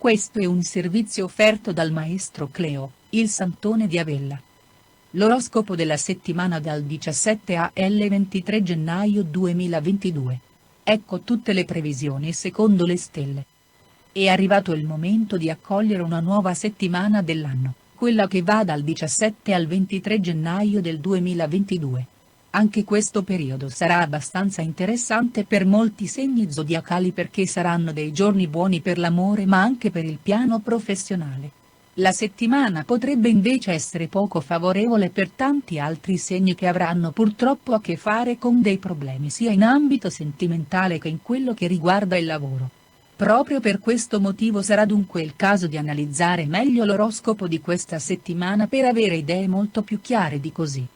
Questo è un servizio offerto dal maestro Cleo, il Santone di Avella. L'oroscopo della settimana dal 17 al 23 gennaio 2022. Ecco tutte le previsioni secondo le stelle. È arrivato il momento di accogliere una nuova settimana dell'anno, quella che va dal 17 al 23 gennaio del 2022. Anche questo periodo sarà abbastanza interessante per molti segni zodiacali perché saranno dei giorni buoni per l'amore ma anche per il piano professionale. La settimana potrebbe invece essere poco favorevole per tanti altri segni che avranno purtroppo a che fare con dei problemi sia in ambito sentimentale che in quello che riguarda il lavoro. Proprio per questo motivo sarà dunque il caso di analizzare meglio l'oroscopo di questa settimana per avere idee molto più chiare di così.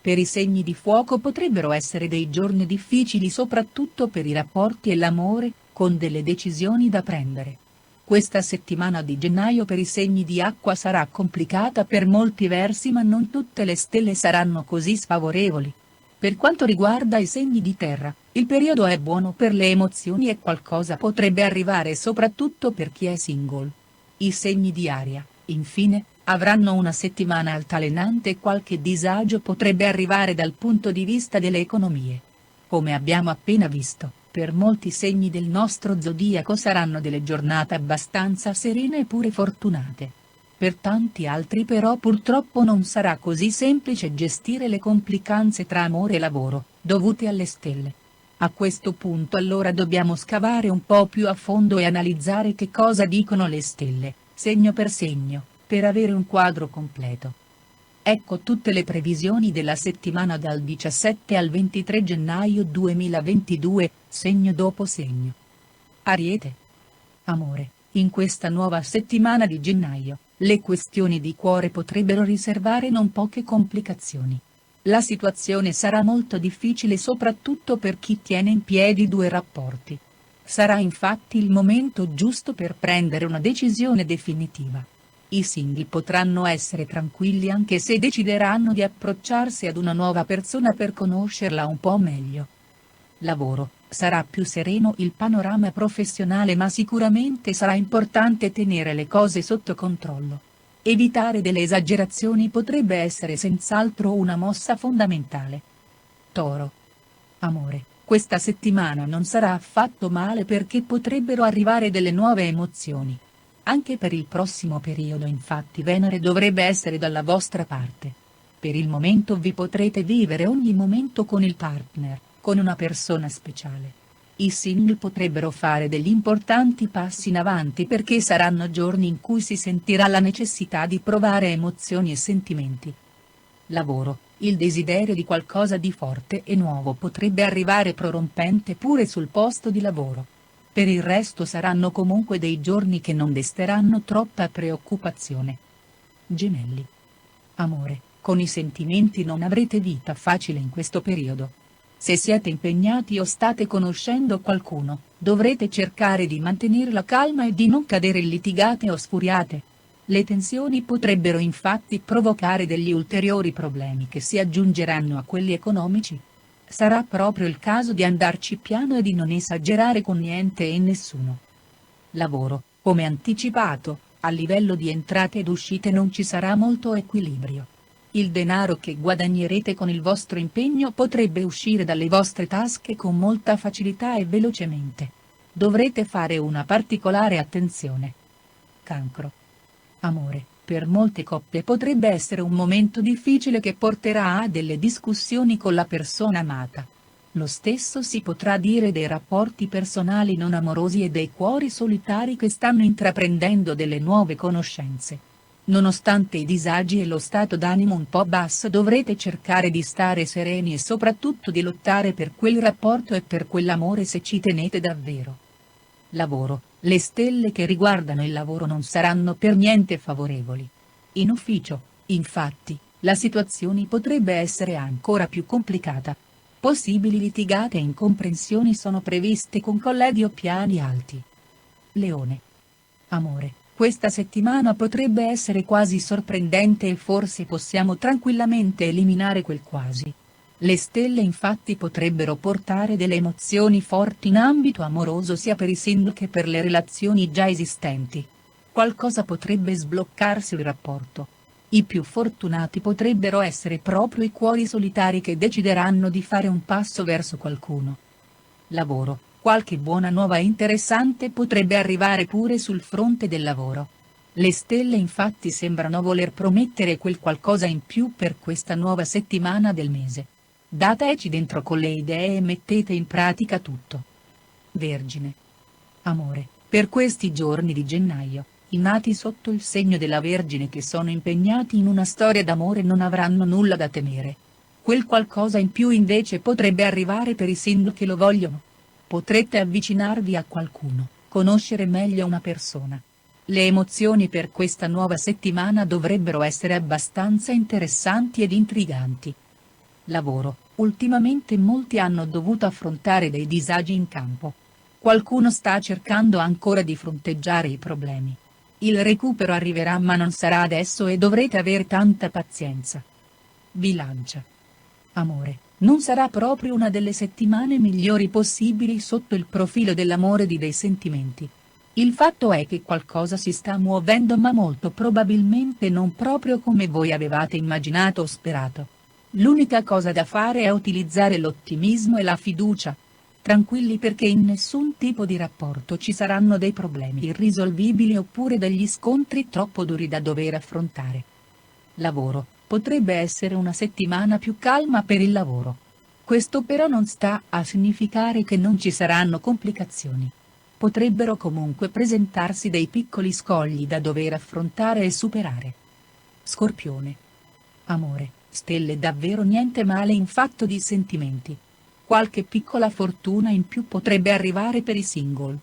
Per i segni di fuoco potrebbero essere dei giorni difficili soprattutto per i rapporti e l'amore, con delle decisioni da prendere. Questa settimana di gennaio per i segni di acqua sarà complicata per molti versi ma non tutte le stelle saranno così sfavorevoli. Per quanto riguarda i segni di terra, il periodo è buono per le emozioni e qualcosa potrebbe arrivare soprattutto per chi è single. I segni di aria, infine, avranno una settimana altalenante e qualche disagio potrebbe arrivare dal punto di vista delle economie. Come abbiamo appena visto, per molti segni del nostro zodiaco saranno delle giornate abbastanza serene e pure fortunate. Per tanti altri però purtroppo non sarà così semplice gestire le complicanze tra amore e lavoro, dovute alle stelle. A questo punto allora dobbiamo scavare un po' più a fondo e analizzare che cosa dicono le stelle, segno per segno, per avere un quadro completo. Ecco tutte le previsioni della settimana dal 17 al 23 gennaio 2022, segno dopo segno. Ariete. Amore, in questa nuova settimana di gennaio, le questioni di cuore potrebbero riservare non poche complicazioni. La situazione sarà molto difficile soprattutto per chi tiene in piedi due rapporti. Sarà infatti il momento giusto per prendere una decisione definitiva. I single potranno essere tranquilli anche se decideranno di approcciarsi ad una nuova persona per conoscerla un po' meglio. Lavoro, sarà più sereno il panorama professionale ma sicuramente sarà importante tenere le cose sotto controllo. Evitare delle esagerazioni potrebbe essere senz'altro una mossa fondamentale. Toro. Amore, questa settimana non sarà affatto male perché potrebbero arrivare delle nuove emozioni. Anche per il prossimo periodo infatti Venere dovrebbe essere dalla vostra parte. Per il momento vi potrete vivere ogni momento con il partner, con una persona speciale. I single potrebbero fare degli importanti passi in avanti perché saranno giorni in cui si sentirà la necessità di provare emozioni e sentimenti. Lavoro, il desiderio di qualcosa di forte e nuovo potrebbe arrivare prorompente pure sul posto di lavoro. Per il resto saranno comunque dei giorni che non desteranno troppa preoccupazione. Gemelli. Amore, con i sentimenti non avrete vita facile in questo periodo. Se siete impegnati o state conoscendo qualcuno, dovrete cercare di mantenere la calma e di non cadere in litigate o sfuriate. Le tensioni potrebbero infatti provocare degli ulteriori problemi che si aggiungeranno a quelli economici. Sarà proprio il caso di andarci piano e di non esagerare con niente e nessuno. Lavoro, come anticipato, a livello di entrate ed uscite non ci sarà molto equilibrio. Il denaro che guadagnerete con il vostro impegno potrebbe uscire dalle vostre tasche con molta facilità e velocemente. Dovrete fare una particolare attenzione. Cancro. Amore, per molte coppie potrebbe essere un momento difficile che porterà a delle discussioni con la persona amata. Lo stesso si potrà dire dei rapporti personali non amorosi e dei cuori solitari che stanno intraprendendo delle nuove conoscenze. Nonostante i disagi e lo stato d'animo un po' basso dovrete cercare di stare sereni e soprattutto di lottare per quel rapporto e per quell'amore se ci tenete davvero. Lavoro, le stelle che riguardano il lavoro non saranno per niente favorevoli. In ufficio, infatti, la situazione potrebbe essere ancora più complicata. Possibili litigate e incomprensioni sono previste con colleghi o piani alti. Leone. Amore, questa settimana potrebbe essere quasi sorprendente e forse possiamo tranquillamente eliminare quel quasi. Le stelle infatti potrebbero portare delle emozioni forti in ambito amoroso sia per i single che per le relazioni già esistenti. qualcosa potrebbe sbloccarsi il rapporto. I più fortunati potrebbero essere proprio i cuori solitari che decideranno di fare un passo verso qualcuno. Lavoro, qualche buona nuova e interessante potrebbe arrivare pure sul fronte del lavoro. Le stelle infatti sembrano voler promettere quel qualcosa in più per questa nuova settimana del mese. Dateci dentro con le idee e mettete in pratica tutto. Vergine. Amore, per questi giorni di gennaio, i nati sotto il segno della Vergine che sono impegnati in una storia d'amore non avranno nulla da temere. Quel qualcosa in più invece potrebbe arrivare per i single che lo vogliono. Potrete avvicinarvi a qualcuno, conoscere meglio una persona. Le emozioni per questa nuova settimana dovrebbero essere abbastanza interessanti ed intriganti. Lavoro, ultimamente molti hanno dovuto affrontare dei disagi in campo. Qualcuno sta cercando ancora di fronteggiare i problemi. Il recupero arriverà ma non sarà adesso e dovrete avere tanta pazienza. Bilancia. Amore, non sarà proprio una delle settimane migliori possibili sotto il profilo dell'amore e dei sentimenti. Il fatto è che qualcosa si sta muovendo ma molto probabilmente non proprio come voi avevate immaginato o sperato. L'unica cosa da fare è utilizzare l'ottimismo e la fiducia. Tranquilli perché in nessun tipo di rapporto ci saranno dei problemi irrisolvibili oppure degli scontri troppo duri da dover affrontare. Lavoro, potrebbe essere una settimana più calma per il lavoro. Questo però non sta a significare che non ci saranno complicazioni. Potrebbero comunque presentarsi dei piccoli scogli da dover affrontare e superare. Scorpione. Amore, stelle davvero niente male in fatto di sentimenti. Qualche piccola fortuna in più potrebbe arrivare per i single.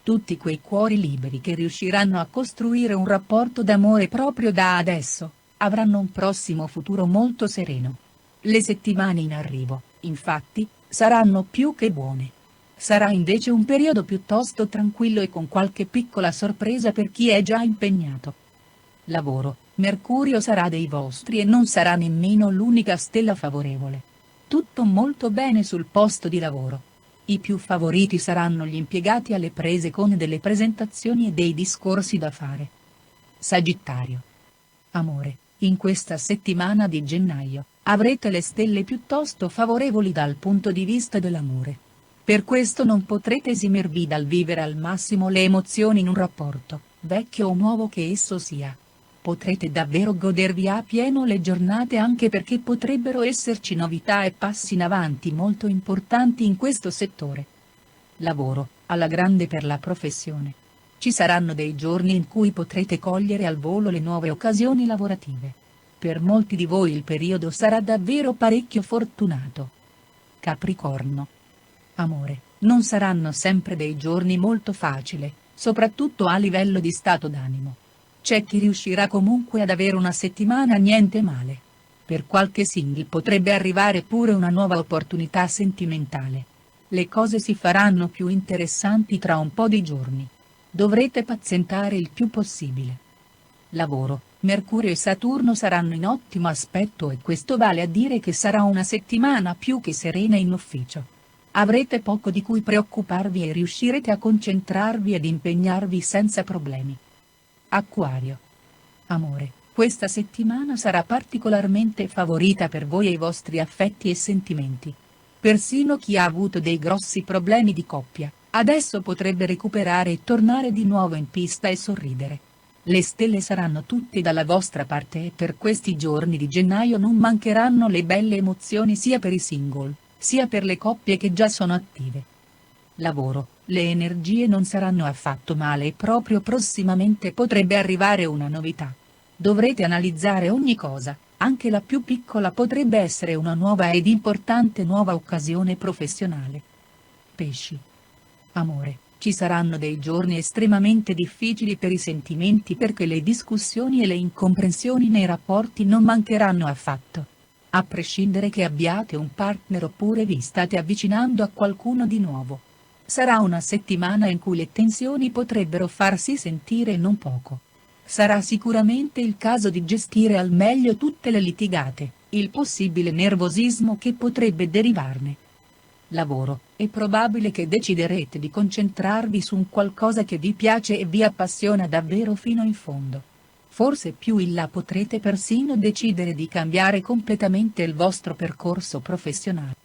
Tutti quei cuori liberi che riusciranno a costruire un rapporto d'amore proprio da adesso, avranno un prossimo futuro molto sereno. Le settimane in arrivo, infatti, saranno più che buone. Sarà invece un periodo piuttosto tranquillo e con qualche piccola sorpresa per chi è già impegnato. Lavoro, Mercurio sarà dei vostri e non sarà nemmeno l'unica stella favorevole. Tutto molto bene sul posto di lavoro. I più favoriti saranno gli impiegati alle prese con delle presentazioni e dei discorsi da fare. Sagittario. Amore, in questa settimana di gennaio, avrete le stelle piuttosto favorevoli dal punto di vista dell'amore. Per questo non potrete esimervi dal vivere al massimo le emozioni in un rapporto, vecchio o nuovo che esso sia. Potrete davvero godervi a pieno le giornate anche perché potrebbero esserci novità e passi in avanti molto importanti in questo settore. Lavoro, alla grande per la professione. Ci saranno dei giorni in cui potrete cogliere al volo le nuove occasioni lavorative. Per molti di voi il periodo sarà davvero parecchio fortunato. Capricorno. Amore, non saranno sempre dei giorni molto facili, soprattutto a livello di stato d'animo. C'è chi riuscirà comunque ad avere una settimana niente male. Per qualche single potrebbe arrivare pure una nuova opportunità sentimentale. Le cose si faranno più interessanti tra un po' di giorni. Dovrete pazientare il più possibile. Lavoro, Mercurio e Saturno saranno in ottimo aspetto e questo vale a dire che sarà una settimana più che serena in ufficio. Avrete poco di cui preoccuparvi e riuscirete a concentrarvi ed impegnarvi senza problemi. Acquario. Amore, questa settimana sarà particolarmente favorita per voi e i vostri affetti e sentimenti. Persino chi ha avuto dei grossi problemi di coppia, adesso potrebbe recuperare e tornare di nuovo in pista e sorridere. Le stelle saranno tutte dalla vostra parte e per questi giorni di gennaio non mancheranno le belle emozioni sia per i single, sia per le coppie che già sono attive. Lavoro, le energie non saranno affatto male e proprio prossimamente potrebbe arrivare una novità. Dovrete analizzare ogni cosa, anche la più piccola potrebbe essere una nuova ed importante nuova occasione professionale. Pesci. Amore, ci saranno dei giorni estremamente difficili per i sentimenti perché le discussioni e le incomprensioni nei rapporti non mancheranno affatto. A prescindere che abbiate un partner oppure vi state avvicinando a qualcuno di nuovo. Sarà una settimana in cui le tensioni potrebbero farsi sentire non poco. Sarà sicuramente il caso di gestire al meglio tutte le litigate, il possibile nervosismo che potrebbe derivarne. lavoro, è probabile che deciderete di concentrarvi su un qualcosa che vi piace e vi appassiona davvero fino in fondo. Forse più in là potrete persino decidere di cambiare completamente il vostro percorso professionale.